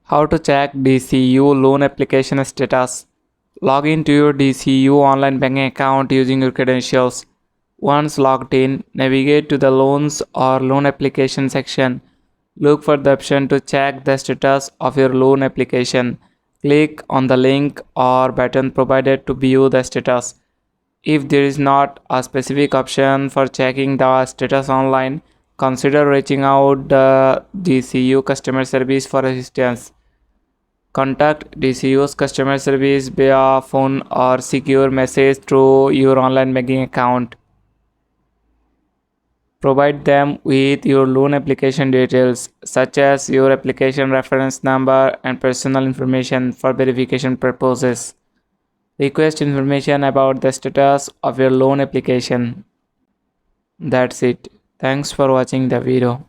How to check DCU loan application status. Log into your DCU online banking account using your credentials. Once logged in, navigate to the loans or loan application section. Look for the option to check the status of your loan application. Click on the link or button provided to view the status. If there is not a specific option for checking the status online, consider reaching out the DCU customer service for assistance. Contact DCU's customer service via phone or secure message through your online banking account. Provide them with your loan application details, such as your application reference number and personal information for verification purposes. Request information about the status of your loan application. That's it. Thanks for watching the video.